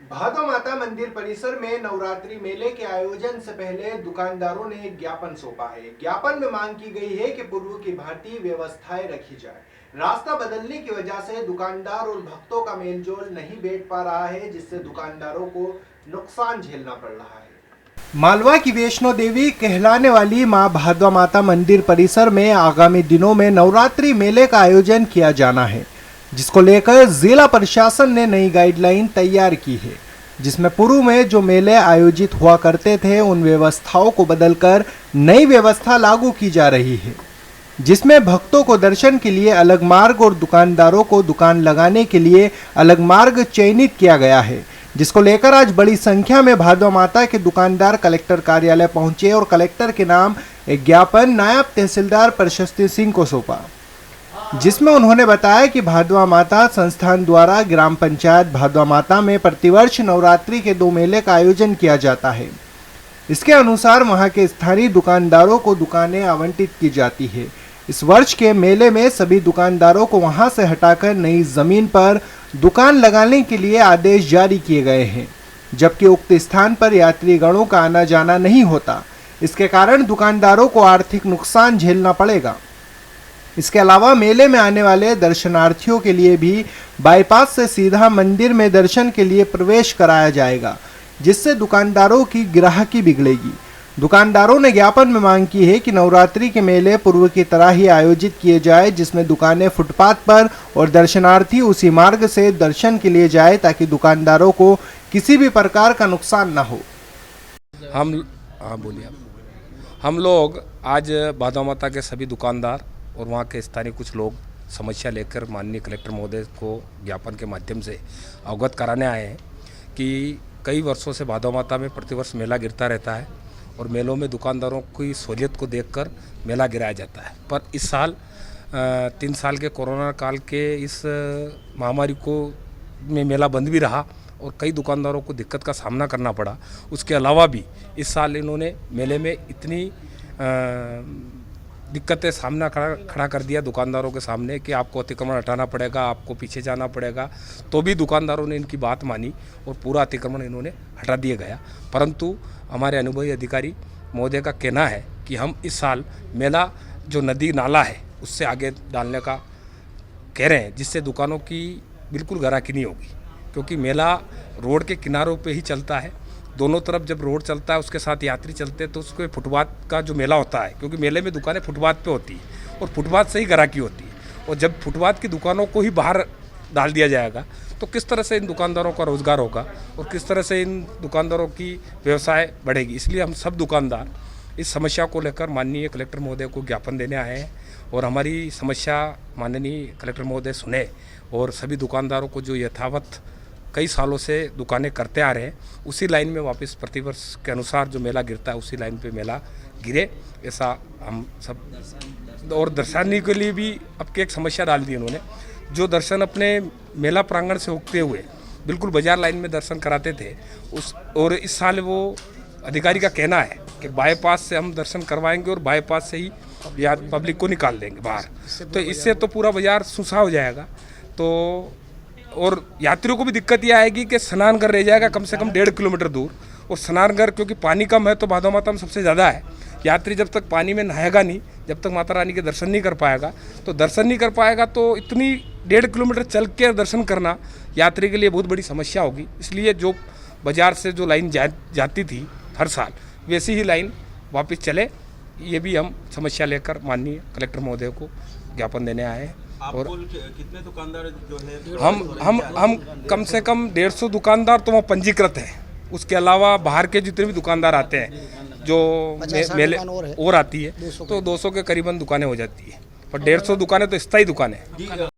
भादो माता मंदिर परिसर में नवरात्रि मेले के आयोजन से पहले दुकानदारों ने एक ज्ञापन सौंपा है। ज्ञापन में मांग की गई है कि पूर्व की भांति व्यवस्थाएं रखी जाए। रास्ता बदलने की वजह से दुकानदार और भक्तों का मेलजोल नहीं बैठ पा रहा है, जिससे दुकानदारों को नुकसान झेलना पड़ रहा है। मालवा की वैष्णो देवी कहलाने वाली मां भादो माता मंदिर परिसर में आगामी दिनों में नवरात्रि मेले का आयोजन किया जाना है, जिसको लेकर जिला प्रशासन ने नई गाइडलाइन तैयार की है, जिसमें पूर्व में जो मेले आयोजित हुआ करते थे उन व्यवस्थाओं को बदलकर नई व्यवस्था लागू की जा रही है, जिसमें भक्तों को दर्शन के लिए अलग मार्ग और दुकानदारों को दुकान लगाने के लिए अलग मार्ग चयनित किया गया है, जिसको लेकर आज बड़ी संख्या में भादो माता के दुकानदार कलेक्टर कार्यालय पहुंचे और कलेक्टर के नाम एक ज्ञापन नायब तहसीलदार प्रशस्ति सिंह को सौंपा, जिसमें उन्होंने बताया कि भादवा माता संस्थान द्वारा ग्राम पंचायत भादवा माता में प्रतिवर्ष नवरात्रि के 2 मेले का आयोजन किया जाता है। इसके अनुसार वहां के स्थानीय दुकानदारों को दुकानें आवंटित की जाती है। इस वर्ष के मेले में सभी दुकानदारों को वहां से हटाकर नई जमीन पर दुकान लगाने के लिए आदेश जारी किए गए हैं, जबकि उक्त स्थान पर यात्रीगणों का आना जाना नहीं होता। इसके कारण दुकानदारों को आर्थिक नुकसान झेलना पड़ेगा। इसके अलावा मेले में आने वाले दर्शनार्थियों के लिए भी बाईपास से सीधा मंदिर में दर्शन के लिए प्रवेश कराया जाएगा, जिससे दुकानदारों की ग्राहकी बिगड़ेगी। दुकानदारों ने ज्ञापन में मांग की है कि नवरात्रि के मेले पूर्व की तरह ही आयोजित किए जाए, जिसमें दुकानें फुटपाथ पर और दर्शनार्थी उसी मार्ग से दर्शन के लिए जाए, ताकि दुकानदारों को किसी भी प्रकार का नुकसान न हो। हम लोग आज भादो माता के सभी दुकानदार और वहाँ के स्थानीय कुछ लोग समस्या लेकर माननीय कलेक्टर महोदय को ज्ञापन के माध्यम से अवगत कराने आए हैं कि कई वर्षों से भादो माता में प्रतिवर्ष मेला गिरता रहता है और मेलों में दुकानदारों की सहूलियत को देखकर मेला गिराया जाता है। पर इस साल 3 साल के कोरोना काल के इस महामारी को में मेला बंद भी रहा और कई दुकानदारों को दिक्कत का सामना करना पड़ा। उसके अलावा भी इस साल इन्होंने मेले में इतनी दिक्कतें सामना खड़ा कर दिया दुकानदारों के सामने कि आपको अतिक्रमण हटाना पड़ेगा, आपको पीछे जाना पड़ेगा। तो भी दुकानदारों ने इनकी बात मानी और पूरा अतिक्रमण इन्होंने हटा दिया गया। परंतु हमारे अनुभवी अधिकारी महोदय का कहना है कि हम इस साल मेला जो नदी नाला है उससे आगे डालने का कह रहे हैं, जिससे दुकानों की बिल्कुल ग्राहकी नहीं होगी, क्योंकि मेला रोड के किनारों पर ही चलता है। दोनों तरफ जब रोड चलता है उसके साथ यात्री चलते हैं, तो उसके फुटपाथ का जो मेला होता है, क्योंकि मेले में दुकानें फुटपाथ पे होती है और फुटपाथ से ही ग्राहकी होती है, और जब फुटपाथ की दुकानों को ही बाहर डाल दिया जाएगा तो किस तरह से इन दुकानदारों का रोज़गार होगा और किस तरह से इन दुकानदारों की व्यवसाय बढ़ेगी। इसलिए हम सब दुकानदार इस समस्या को लेकर माननीय कलेक्टर महोदय को ज्ञापन देने आए हैं और हमारी समस्या माननीय कलेक्टर महोदय सुने और सभी दुकानदारों को जो यथावत कई सालों से दुकानें करते आ रहे हैं उसी लाइन में वापस प्रतिवर्ष के अनुसार जो मेला गिरता है उसी लाइन पे मेला गिरे, ऐसा हम सब। और दर्शनार्थी के लिए भी अब की एक समस्या डाल दी उन्होंने, जो दर्शन अपने मेला प्रांगण से होते हुए बिल्कुल बाजार लाइन में दर्शन कराते थे और इस साल वो अधिकारी का कहना है कि बाईपास से हम दर्शन करवाएंगे और बाईपास से ही पब्लिक को निकाल देंगे बाहर। तो इससे तो पूरा बाजार सुसा हो जाएगा, तो और यात्रियों को भी दिक्कत ये आएगी कि स्नानघर रह जाएगा कम से कम 1.5 किलोमीटर दूर, और स्नानघर क्योंकि पानी कम है तो भादो माता में सबसे ज़्यादा है। यात्री जब तक पानी में नहाएगा नहीं, जब तक माता रानी के दर्शन नहीं कर पाएगा, तो दर्शन नहीं कर पाएगा तो इतनी 1.5 किलोमीटर चल के दर्शन करना यात्री के लिए बहुत बड़ी समस्या होगी। इसलिए जो बाजार से जो लाइन जाती थी हर साल, वैसी ही लाइन वापस चले, ये भी हम समस्या लेकर माननीय कलेक्टर महोदय को ज्ञापन देने आए हैं। और कितने दुकानदार जो है हम कम से कम 150 दुकानदार तो वहाँ पंजीकृत हैं। उसके अलावा बाहर के जितने भी दुकानदार आते हैं जो मेले और आती है, तो 200 के करीबन दुकानें हो जाती है, पर 150 दुकानें तो स्थायी दुकानें हैं।